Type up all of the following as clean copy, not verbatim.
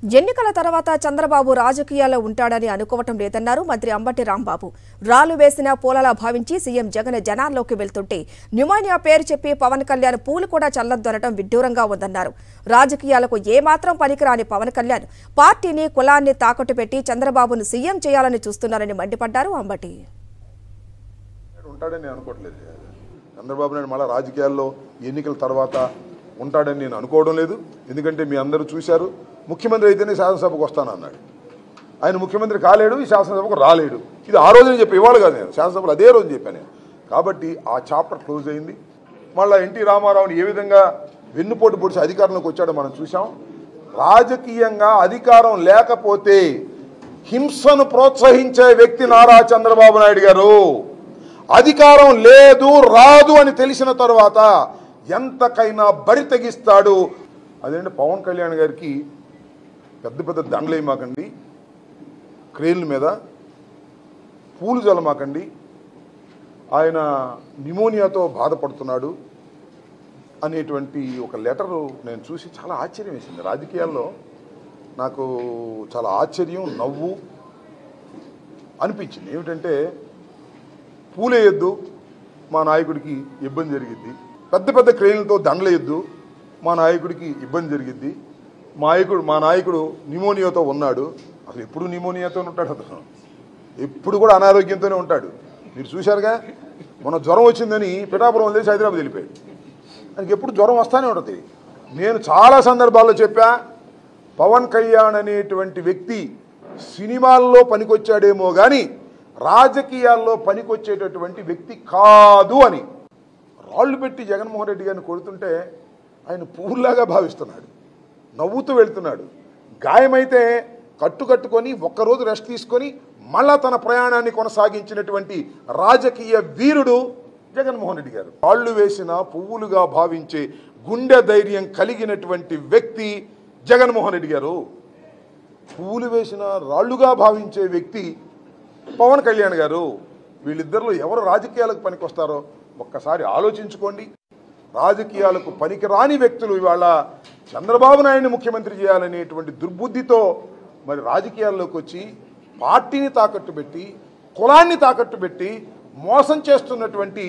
ఎన్నికల తర్వాత చంద్రబాబు రాజకీయాల్లో ఉంటాడని అనుకోవటం లేదన్నారు మంత్రి అంబటి రాంబాబు. రాళ్లు వేసిన పూలలా భావించి సీఎం జగన్ జనాల్లోకి వెళ్తుంటే న్యూమోనియా పేరు చెప్పి పవన్ కళ్యాణ్ పూలు కూడా చల్లద్దనడం విడ్డూరంగా ఉందన్నారు. రాజకీయాలకు ఏమాత్రం పనికిరాని పవన్ కళ్యాణ్ పార్టీని కులాన్ని తాకట్టు పెట్టి చంద్రబాబును సీఎం చేయాలని చూస్తున్నారని మండిపడ్డారు అంబటి. ఉంటాడని అనుకోవట్లేదు. చంద్రబాబు నాయుడు మళ్ళీ రాజకీయాల్లో ఎన్నికల తర్వాత ఉంటాడని నేను అనుకోవడం లేదు. ఎందుకంటే మీ అందరూ చూశారు, ముఖ్యమంత్రి అయితేనే శాసనసభకు వస్తానన్నాడు. ఆయన ముఖ్యమంత్రి కాలేడు, ఈ శాసనసభకు రాలేడు. ఇది ఆ రోజునే చెప్పి ఇవాళ కాదు, నేను శాసనసభలో అదే రోజు చెప్పాను నేను. కాబట్టి ఆ చాప్టర్ క్లోజ్ అయింది. మళ్ళీ ఎన్టీ రామారావుని ఏ విధంగా వెన్నుపోటు పొడిచి అధికారంలోకి వచ్చాడో మనం చూసాం. రాజకీయంగా అధికారం లేకపోతే హింసను ప్రోత్సహించే వ్యక్తి నారా చంద్రబాబు నాయుడు గారు. అధికారం లేదు, రాదు అని తెలిసిన తర్వాత ఎంతకైనా బరి తెగిస్తాడు. అదేంటి పవన్ కళ్యాణ్ గారికి పెద్ద పెద్ద దండలు వేయమాకండి, క్రేన్ల మీద పూలు జల్లమాకండి, ఆయన న్యూమోనియాతో బాధపడుతున్నాడు అనేటువంటి ఒక లెటరు నేను చూసి చాలా ఆశ్చర్యం వేసింది. రాజకీయాల్లో నాకు చాలా ఆశ్చర్యం, నవ్వు అనిపించింది. ఏమిటంటే పూలేయొద్దు, మా నాయకుడికి ఇబ్బంది జరిగిద్ది. పెద్ద పెద్ద క్రేన్లతో దండలేయొద్దు, మా నాయకుడికి ఇబ్బంది జరిగిద్ది. మా నాయకుడు న్యూమోనియాతో ఉన్నాడు. అసలు ఎప్పుడు న్యూమోనియాతో ఉంటాడు, అతను ఎప్పుడు కూడా అనారోగ్యంతోనే ఉంటాడు. మీరు చూశారుగా, మన జ్వరం వచ్చిందని పిఠాపురం వదిలేసి హైదరాబాద్ వెళ్ళిపోయాడు. ఆయనకి ఎప్పుడు జ్వరం వస్తానే ఉంటుంది. నేను చాలా సందర్భాల్లో చెప్పా, పవన్ కళ్యాణ్ అనేటువంటి వ్యక్తి సినిమాల్లో పనికొచ్చాడేమో కానీ రాజకీయాల్లో పనికొచ్చేటటువంటి వ్యక్తి కాదు అని. రాళ్ళు పెట్టి జగన్మోహన్ రెడ్డి గారిని కొడుతుంటే ఆయన పువ్వులాగా భావిస్తున్నాడు, నవ్వుతూ వెళ్తున్నాడు. గాయమైతే కట్టుకొని ఒక్కరోజు రెస్ట్ తీసుకొని మళ్ళా తన ప్రయాణాన్ని కొనసాగించినటువంటి రాజకీయ వీరుడు జగన్మోహన్ రెడ్డి గారు. రాళ్ళు వేసిన పువ్వులుగా భావించే గుండె ధైర్యం కలిగినటువంటి వ్యక్తి జగన్మోహన్ రెడ్డి గారు. పువ్వులు వేసిన రాళ్లుగా భావించే వ్యక్తి పవన్ కళ్యాణ్ గారు. వీళ్ళిద్దరిలో ఎవరు రాజకీయాలకు పనికొస్తారో ఒక్కసారి ఆలోచించుకోండి. రాజకీయాలకు పనికిరాని వ్యక్తులు ఇవాళ చంద్రబాబు నాయుడిని ముఖ్యమంత్రి చేయాలనేటువంటి దుర్బుద్ధితో మరి రాజకీయాల్లోకి వచ్చి పార్టీని తాకట్టు పెట్టి, కులాన్ని తాకట్టు పెట్టి మోసం చేస్తున్నటువంటి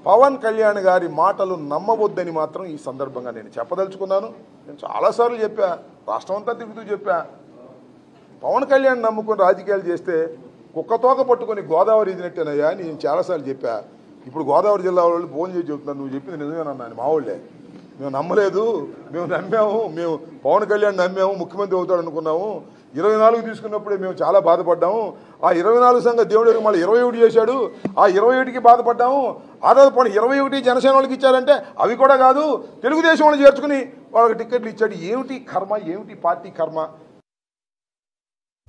పవన్ కళ్యాణ్ గారి మాటలు నమ్మవద్దని మాత్రం ఈ సందర్భంగా నేను చెప్పదలుచుకున్నాను. నేను చాలాసార్లు చెప్పా, రాష్ట్రం అంతా తిరుగుతూ చెప్పా, పవన్ కళ్యాణ్ నమ్ముకొని రాజకీయాలు చేస్తే కుక్కతోక పట్టుకొని గోదావరి ఇదినట్టేనయ్యా అని నేను చాలాసార్లు చెప్పా. ఇప్పుడు గోదావరి జిల్లా వాళ్ళు ఫోన్ చేసి చెప్తున్నారు, నువ్వు చెప్పింది నిజమేనన్నా, మా వాళ్ళే, మేము నమ్మలేదు, మేము నమ్మాము, మేము పవన్ కళ్యాణ్ నమ్మాము, ముఖ్యమంత్రి అవుతాడు అనుకున్నాము. 24 తీసుకున్నప్పుడే మేము చాలా బాధపడ్డాము. ఆ 24 సంగతి దేవుడు మళ్ళీ 21 చేశాడు, ఆ 21కి బాధపడ్డాము. ఆ రోజు పోనీ 21 జనసేన వాళ్ళకి ఇచ్చారంటే అవి కూడా కాదు, తెలుగుదేశం వాళ్ళు చేర్చుకుని వాళ్ళకి టికెట్లు ఇచ్చాడు. ఏమిటి కర్మ, ఏమిటి పార్టీ కర్మ?